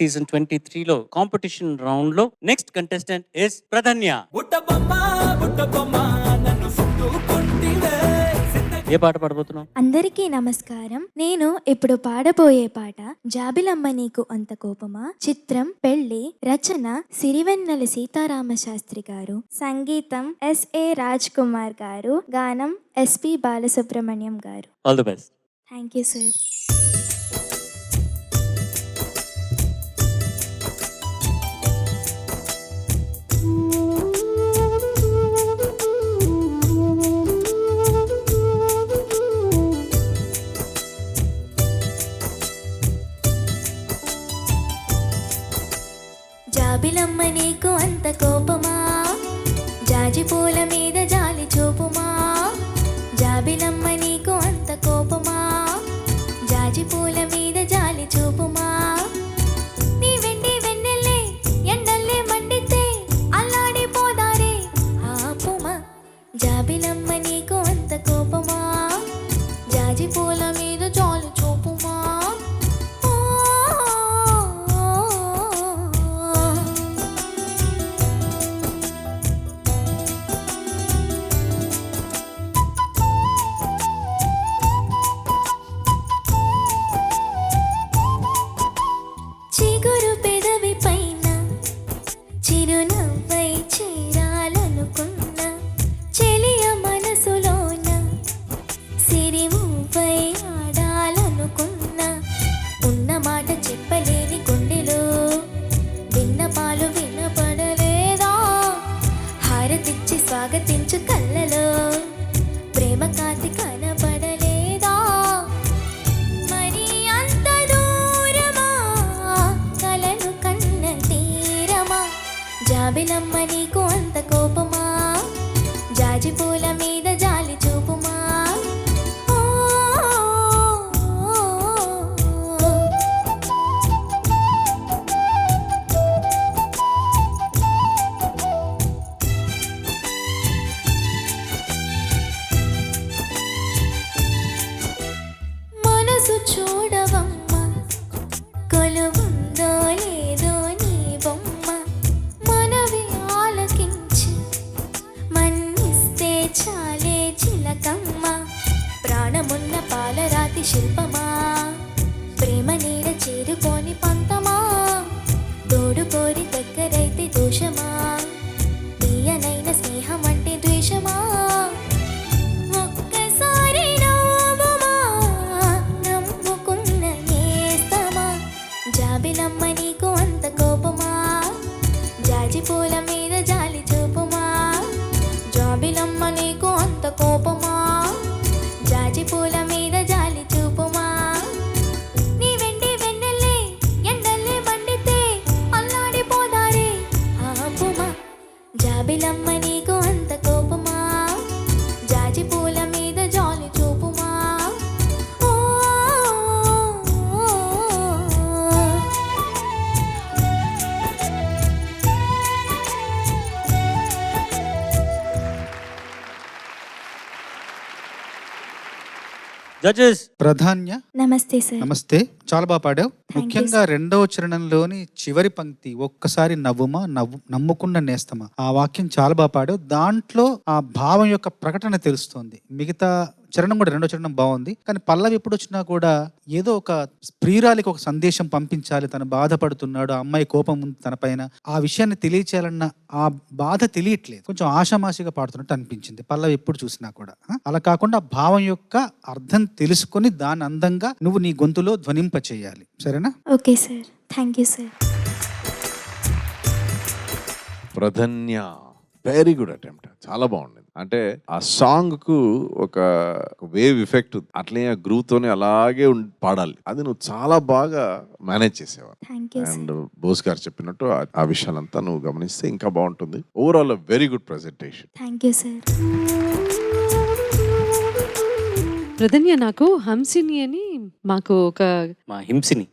Season 23లో competition round లో next contestant is Pradhanya. ఏ పాట పాడబోతున్నావు? అందరికీ నమస్కారం. నేను ఇప్పుడు పాడబోయే పాట జాబిలమ్మ నీకు అంత కోపమా. చిత్రం పెళ్లి. రచన సిరివెన్నెల సీతారామ శాస్త్రి గారు. సంగీతం ఎస్ఏ రాజ్ కుమార్ గారు. గానం ఎస్పి బాలసుబ్రహ్మణ్యం గారు. All the best. Thank you sir. జాబిలమ్మ నీకు అంత కోపమా, జాజి పూల మీద జాలి చూపుమా. జాబిలమ్మ నీకు అంత కోపమా, జాజి పూల మీద జాలి చూపుమా. నీ వెండి వెన్నెల్లే ఎండల్లే మండితే అల్లాడిపోదారే ఆపుమా. జాబిలమ్మ నీకు అంత కోపమా, జాజి పూల మీద జాలి చూపుమా. చిగురు పెదవి పైన చిరునవ్వై చేరాలనుకున్న చెలియ మనసులోన సిరిమువ్వై ఆడాలనుకున్న. ఉన్న మాట చెప్పలేని గుండెలో విన్నపాలు వినపడలేదా. హారతిచ్చి స్వాగతించు కళ్ళలో ప్రేమ కాంతి కనపడలేదా. మరి అంత దూరమా కలలు కన్న తీరమా. జాబిలమ్మ నీకు అంత కోపమా, జాజి పూల మీద జాలి చూపుమా. ఓ, మనసు చూడవమ్మ కొలువుందో లేదో నీ బొమ్మ. మనవి ఆలకించి మన్నిస్తే చాలే చిలకమ్మ. ప్రాణమున్న పాలరాతి శిల్పమా, ప్రేమ నీడ చేరుకోని పంతమా. తోడు కోరి దగ్గరైతే దోషమా, తీయనైన స్నేహం అంటే ద్వేషమా. ఒక్కసారి నవ్వుమా, నమ్ముకున్న నేస్తమా. జాబిలమ్మ నీకు అంత కోపమా, జాజి పూల మీద జాలి చూపుమా. జాబిలమ్మ నీకు అంత కోపమా, జాజి పూల మీద జాలి చూపుమా. నీ వెండి వెన్నెల్లే ఎండల్లే మండితే అల్లాడిపోదారే ఆపుమా. జాబిలమ్మ నీకు అంత కోపమా, జాజి పూల మీద జాలి చూపుమా. ఓ, జడ్జెస్. ప్రధాన్య నమస్తే సార్. నమస్తే, చాలా బాగా పాడావు. you, ముఖ్యంగా రెండవ చరణంలోని చివరి పంక్తి ఒక్కసారి నవ్వుమా నమ్ముకున్న నేస్తమా, ఆ వాక్యం చాలా బాగా పాడావు. దాంట్లో ఆ భావం యొక్క ప్రకటన తెలుస్తోంది. మిగతా చరణం కూడా రెండో చరణం బాగుంది, కానీ పల్లవి ఎప్పుడు వచ్చినా కూడా ఏదో ఒక ప్రియురాలికి ఒక సందేశం పంపించాలి, తను బాధపడుతున్నాడు, ఆ అమ్మాయి కోపం ఉంది తన పైన, ఆ విషయాన్ని తెలియచేయాలన్న ఆ బాధ తెలియట్లేదు. కొంచెం ఆషామాషిగా పాడుతున్నట్టు అనిపించింది పల్లవి ఎప్పుడు చూసినా కూడా. అలా కాకుండా భావం యొక్క అర్థం తెలుసుకొని దాన్ని అందంగా నువ్వు నీ గొంతులో ధ్వనింప చేయాలి. సరేనా? Okay sir. Thank you sir. Pradhanya very good attempt, చాలా బాగుంది. అంటే ఆ సాంగ్ కు ఒక వేవ్ ఎఫెక్ట్ అట్లే గ్రూవ్ తోనే అలాగే పాడాలి. అది నువ్వు చాలా బాగా మేనేజ్ చేసేవారు. అండ్ బోస్ గారు చెప్పినట్టు ఆ విషయాలంతా నువ్వు గమనిస్తే ఇంకా బాగుంటుంది. Overall very good presentation. Thank you sir. Pradhanya, నాకు హంసిని అని మాకు ఒక మా హింసిని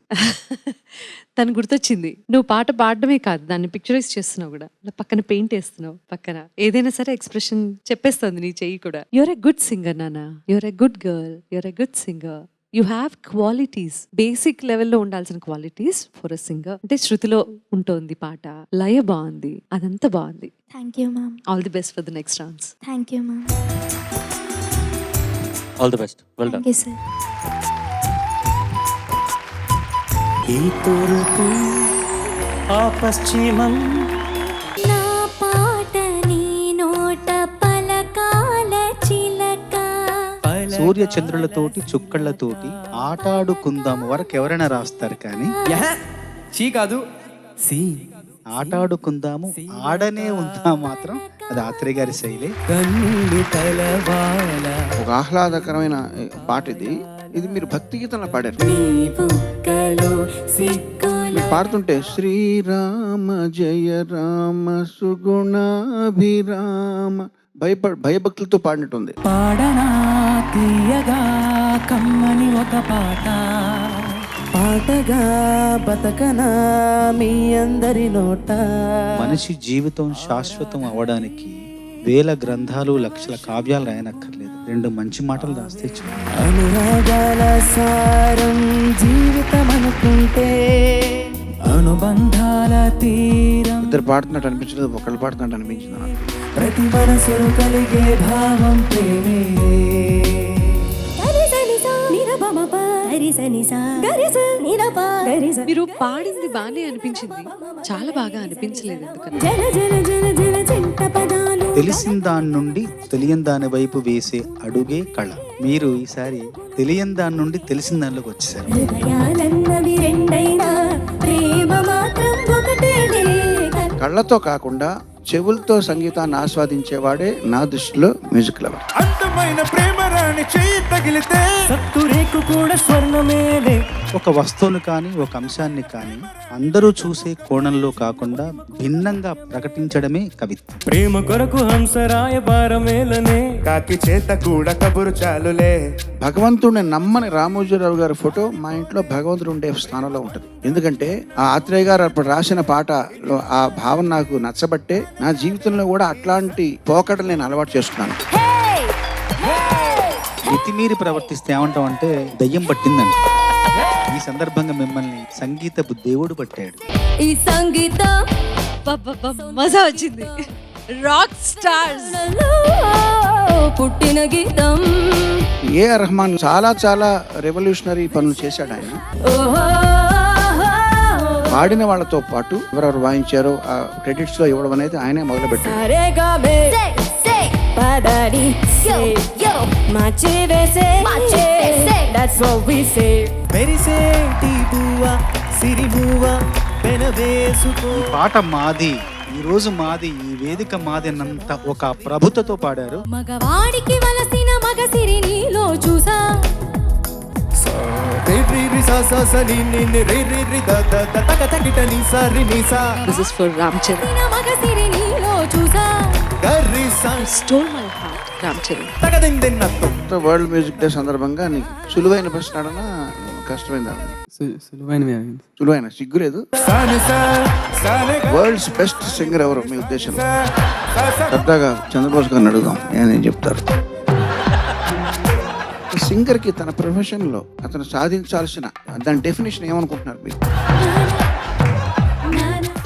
తను గుర్తొచ్చింది. నువ్వు పాట పాడడమే కాదు, దాన్ని పిక్చరైజ్ చేస్తున్నావు కూడా. పక్కన పెయింట్ వేస్తున్నావు, పక్కన ఏదైనా సరే ఎక్స్ప్రెషన్ చెప్పేస్తుంది నీ చెయ్యి కూడా. యువర్ ఎ గుడ్ సింగర్ నాన్న, your a good girl, your a good singer. You have qualities, basic లెవెల్లో ఉండాల్సిన క్వాలిటీస్ ఫర్ అ సింగర్. అంటే శృతిలో ఉంటుంది పాట, లయ బాగుంది, అదంతా బాగుంది. Thank you ma'am. All the best for the next rounds. Thank you ma'am. All the best. Well done. Thank you sir. ఈ తూర్పు ఆ పశ్చిమం నా పాట నీ నోట పలకాల చిలక. సూర్య చంద్రులతోటి చుక్కళ్ళతోటి ఆటాడుకుందాము వరకు ఎవరైనా రాస్తారు, కానీ చీ కాదు సి ఆటాడుకుందాము ఆడనే ఉందా మాత్రం అది ఆత్రేయ గారి శైలి. కన్నులు తలవాల ఒక ఆహ్లాదకరమైన పాట ఇది. ఇది మీరు భక్తి గీతంలో పాడారు. నీ బుగ్గలో సిగ్గుల మీరు పాడుతుంటే శ్రీరామ జయ రామ సుగుణాభిరామ భయభక్తులతో పాడినట్టుంది. పాడనా తీయగా కమ్మని ఒక పాట, పాటగా బతకనా మీ అందరి నోట. మనిషి జీవితం శాశ్వతం అవడానికి వేల గ్రంథాలు లక్షల కావ్యాలు రాయనక్కర్లేదు, 2 మంచి మాటలు రాస్తే చాలు. అనురాగాల సారం జీవితం అనుకుంటే అనుబంధాల తీరం. ఇద్దరు పాడుతున్నట్టు అనిపించలేదు, ఒకళ్ళు పాడుతున్నట్టు అనిపించింది నాకు. ప్రతి మనసులు కలిగే భావం ప్రేమే. మీరు పాడింది బాగానే అనిపించింది, చాలా బాగా అనిపించలేదు ఎందుకని. జల జల జల జల జంట పదాలు. తెలిసిన దాని నుండి తెలియని దాని వైపు వేసే అడుగే కళ. మీరు ఈసారి తెలియని దాని నుండి తెలిసిన దానిలోకి వచ్చేసారు. హృదయాలన్నవి రెండైనా ప్రేమ మాత్రం ఒకటేనే. కళ్ళతో కాకుండా చెవులతో సంగీతాన్ని ఆస్వాదించేవాడే నా దృష్టిలో మ్యూజిక్ లవర్. అందమైన ప్రేమ రాణి చెయ్యి తగిలితే సత్తురేకు కూడా స్వర్ణమేలే. ఒక వస్తువును కానీ ఒక అంశాన్ని కానీ అందరూ చూసే కోణంలో కాకుండా భిన్నంగా ప్రకటించడమే కవిత్వం. ప్రేమ కొరకు హంసరాయ పారమేలనే కాకి చేత కూడా కబురు చాలులే. భగవంతుడిని నమ్మని రామోజీరావు గారి ఫోటో మా ఇంట్లో భగవంతుడు ఉండే స్థానంలో ఉంటుంది. ఎందుకంటే ఆ ఆత్రేయ గారు అప్పుడు రాసిన పాటలో ఆ భావం నాకు నచ్చబట్టే నా జీవితంలో కూడా అట్లాంటి పోకడలు నేను అలవాటు చేసుకున్నాను. మితిమీరి ప్రవర్తిస్తే ఏమంటాం అంటే దయ్యం పట్టిందంట. ఈ సందర్భంగా మిమ్మల్ని సంగీతపు దేవుడు పట్టాడు. ఈ సంగీతం మజా వచ్చింది. రాక్ స్టార్స్ పుట్టిన గీతం. ఏఆర్ రెహమాన్ చాలా చాలా రెవల్యూషనరీ పనులు చేశాడు ఆయన. పాడిన వాళ్ళతో పాటు ఎవరెవరు వాయించారో ఆ క్రెడిట్స్ లో ఇవ్వడం అనేది ఆయనే మొదలు పెట్టాడు. మెరిసేటి బువ్వా సిరిబువ్వా పెనవేసుకో. ఈ పాట మాది, ఈ రోజు మాది, ఈ వేదిక మాది అన్నంత ఒక ప్రభుత్వతో పాడారు. మగవాడికి వలసిన మగసిరి నీలో చూసా. This is for Ram Charan. మగసిరి నీలో చూసా. Stole my heart Ram Charan. World music day సందర్భంగా నీకు సులువైన ప్రశ్న అడనా కష్టమైన సులువైన సిగ్గులేదు. వరల్డ్స్ బెస్ట్ సింగర్ ఎవరు మీ ఉద్దేశం? సరదాగా చంద్రబోస్ గారిని అడుగుదాం, ఏం చెప్తారు? సింగర్ కి తన ప్రొఫెషన్ లో అతను సాధించాల్సిన దాని డెఫినేషన్ ఏమనుకుంటున్నారు మీరు?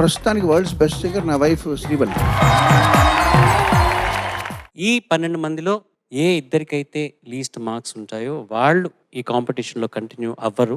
ప్రస్తుతానికి వరల్డ్స్ బెస్ట్ సింగర్ నా వైఫ్ శ్రీవల్లి. ఈ 12 మందిలో ఏ ఇద్దరికైతే లీస్ట్ మార్క్స్ ఉంటాయో వాళ్ళు ఈ కాంపిటీషన్లో కంటిన్యూ అవ్వరు.